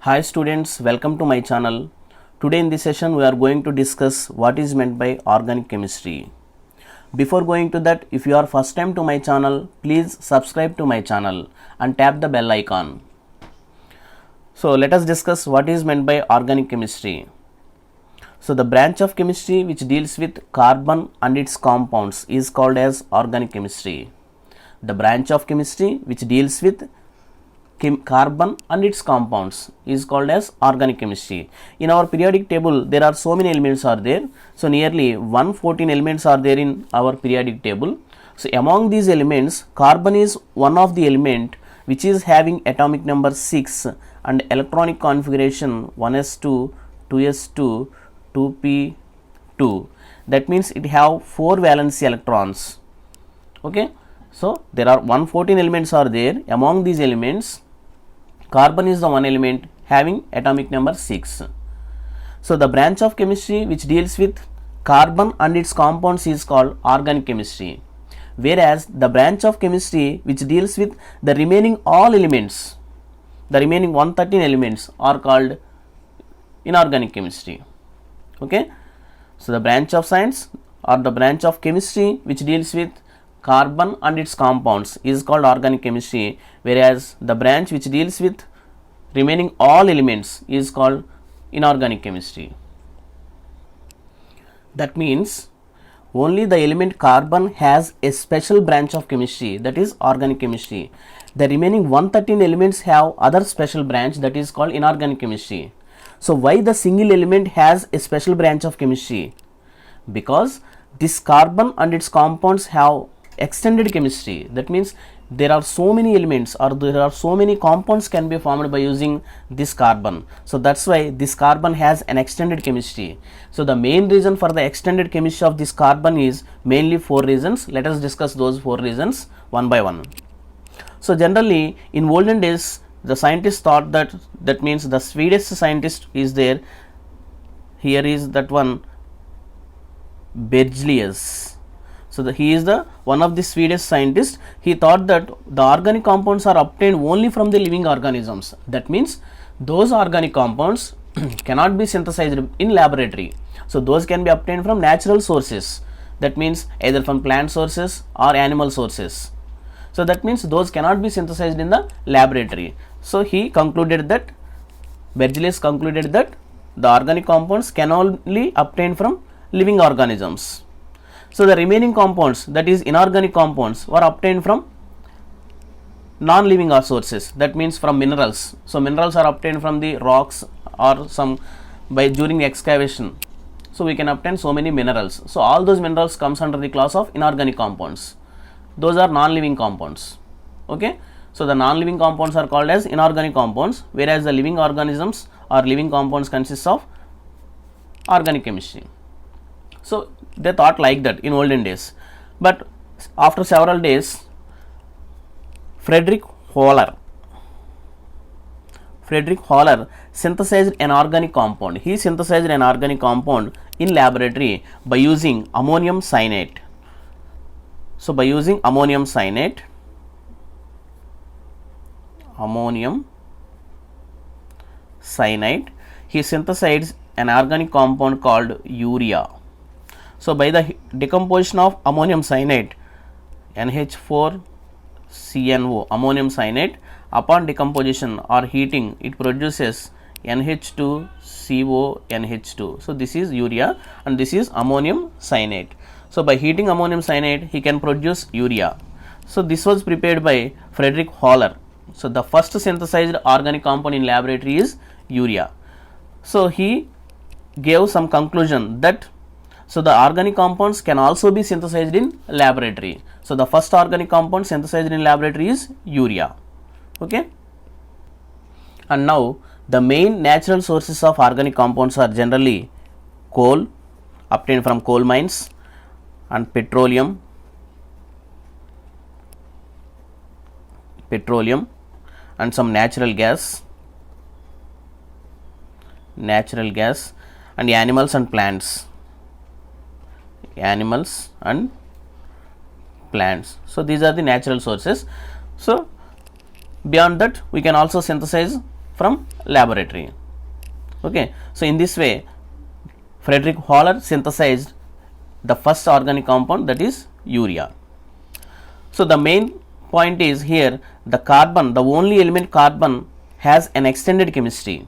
Hi students, welcome to my channel. Today in this session we are going to discuss what is meant by organic chemistry. Before going to that, if you are first time to my channel, please subscribe to my channel and tap the bell icon. So let us discuss what is meant by organic chemistry. So the branch of chemistry which deals with carbon and its compounds is called as organic chemistry. The branch of chemistry which deals with carbon and its compounds is called as organic chemistry. In our periodic table there are so many elements are there. So nearly 114 elements are there in our periodic table. So among these elements, carbon is one of the element which is having atomic number 6 and electronic configuration 1s2, 2s2, 2p2. That means it have 4 valency electrons. Okay, so there are 114 elements are there. Among these elements, carbon is the one element having atomic number 6. So the branch of chemistry which deals with carbon and its compounds is called organic chemistry, whereas the branch of chemistry which deals with the remaining all elements, the remaining 113 elements, are called inorganic chemistry. Okay, so the branch of science or the branch of chemistry which deals with carbon and its compounds is called organic chemistry, whereas the branch which deals with remaining all elements is called inorganic chemistry. That means only the element carbon has a special branch of chemistry, that is organic chemistry. The remaining 113 elements have other special branch, that is called inorganic chemistry. So why the single element has a special branch of chemistry? Because this carbon and its compounds have extended chemistry. That means there are so many elements or there are so many compounds can be formed by using this carbon. So that's why this carbon has an extended chemistry. So the main reason for the extended chemistry of this carbon is mainly 4 reasons. Let us discuss those 4 reasons one by one. So generally in olden days the scientists thought that means the Swedish scientist is there. Here is that one, Berzelius. So he is the one of the Swedish scientists. He thought that the organic compounds are obtained only from the living organisms. That means those organic compounds cannot be synthesized in laboratory. So those can be obtained from natural sources. That means either from plant sources or animal sources. So that means those cannot be synthesized in the laboratory. So he concluded that, Berzelius concluded that the organic compounds can only obtain from living organisms. So the remaining compounds, that is inorganic compounds, were obtained from non-living sources, that means from minerals. So minerals are obtained from the rocks or some during excavation. So we can obtain so many minerals. So all those minerals comes under the class of inorganic compounds. Those are non-living compounds. Okay, so the non-living compounds are called as inorganic compounds, whereas the living organisms or living compounds consists of organic chemistry. So they thought like that in olden days, but after several days, Friedrich Höller synthesized an organic compound. He synthesized an organic compound in laboratory by using ammonium cyanate. So by using ammonium cyanate, he synthesized an organic compound called urea. So by the decomposition of ammonium cyanate, NH4CNO, ammonium cyanate, upon decomposition or heating, it produces NH2CONH2. So this is urea and this is ammonium cyanate. So by heating ammonium cyanate, he can produce urea. So this was prepared by Friedrich Höller. So the first synthesized organic compound in laboratory is urea. So he gave some conclusion that so the organic compounds can also be synthesized in laboratory. So the first organic compound synthesized in laboratory is urea. Okay, and now the main natural sources of organic compounds are generally coal, obtained from coal mines, and petroleum, and some natural gas, and animals and plants. So these are the natural sources. So beyond that we can also synthesize from laboratory. Okay, so in this way Frederick Holler synthesized the first organic compound, that is urea. So the main point is here, the carbon, the only element carbon has an extended chemistry.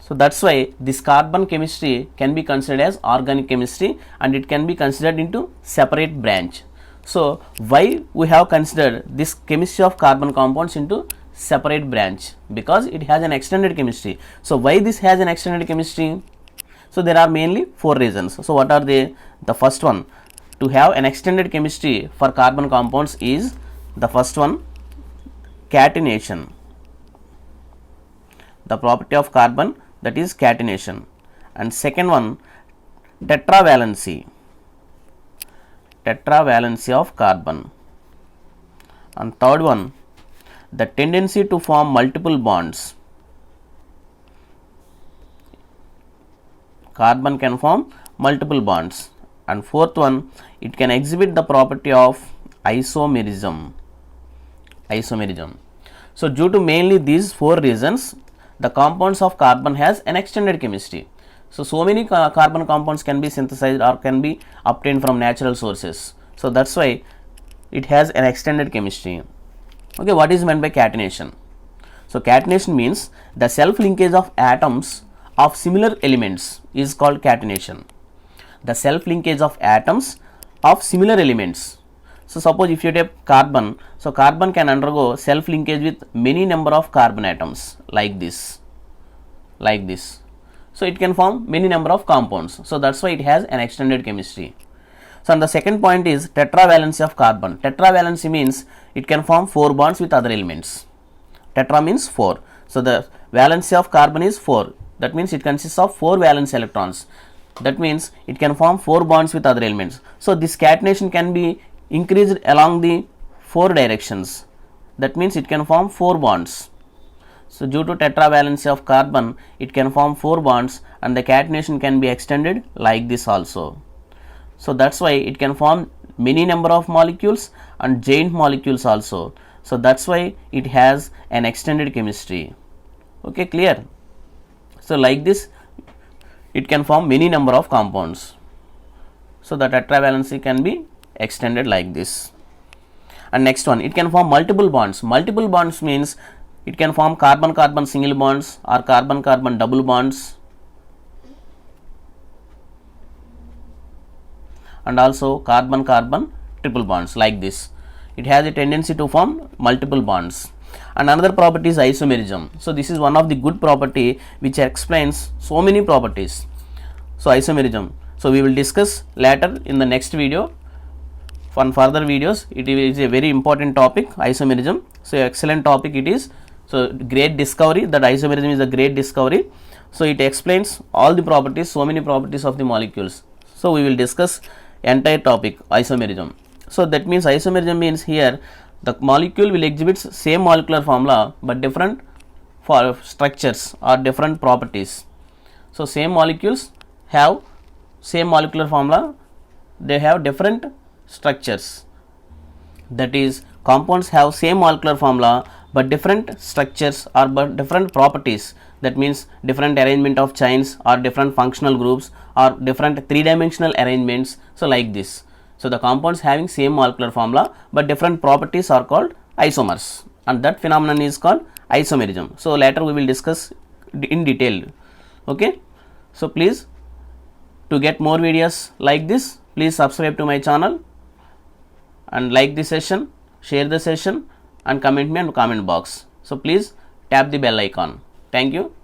So that's why this carbon chemistry can be considered as organic chemistry, and it can be considered into separate branch. So why we have considered this chemistry of carbon compounds into separate branch? Because it has an extended chemistry. So why this has an extended chemistry? So there are mainly 4 reasons. So what are they? The first one, to have an extended chemistry for carbon compounds is, the first one, catenation. The property of carbon, that is catenation. And second one, tetravalency. Tetravalency of carbon. And third one, the tendency to form multiple bonds. Carbon can form multiple bonds. And fourth one, it can exhibit the property of isomerism. Isomerism. So due to mainly these 4 reasons, the compounds of carbon has an extended chemistry. So many carbon compounds can be synthesized or can be obtained from natural sources. So that's why it has an extended chemistry. Okay, what is meant by catenation? So catenation means the self linkage of atoms of similar elements is called catenation. The self linkage of atoms of similar elements. So suppose if you take carbon, so carbon can undergo self linkage with many number of carbon atoms like this. So it can form many number of compounds. So that's why it has an extended chemistry. So and the second point is tetravalency of carbon. Tetravalency means it can form 4 bonds with other elements. Tetra means 4. So the valency of carbon is 4. That means it consists of 4 valence electrons. That means it can form 4 bonds with other elements. So this catenation can be increased along the 4 directions. That means it can form 4 bonds. So due to tetravalency of carbon, it can form 4 bonds, and the catenation can be extended like this also. So that's why it can form many number of molecules and giant molecules also. So that's why it has an extended chemistry. Okay, clear? So like this, it can form many number of compounds. So the tetravalency can be extended like this. And next one, it can form multiple bonds. Multiple bonds means it can form carbon-carbon single bonds or carbon-carbon double bonds, and also carbon-carbon triple bonds like this. It has a tendency to form multiple bonds. And another property is isomerism. So this is one of the good property which explains so many properties. So isomerism. So we will discuss later in the next video. For further videos, it is a very important topic, isomerism. So excellent topic it is. So great discovery, that isomerism is a great discovery. So it explains all the properties, so many properties of the molecules. So we will discuss entire topic, isomerism. So that means isomerism means here the molecule will exhibit same molecular formula but different for structures or different properties. So same molecules have same molecular formula, they have different structures. That is, compounds have same molecular formula but different structures or but different properties. That means different arrangement of chains or different functional groups or different 3-dimensional arrangements. So like this. So the compounds having same molecular formula but different properties are called isomers, and that phenomenon is called isomerism. So later we will discuss in detail. Okay. So please, to get more videos like this, please subscribe to my channel and like the session, share the session and comment me in the comment box. So please tap the bell icon. Thank you.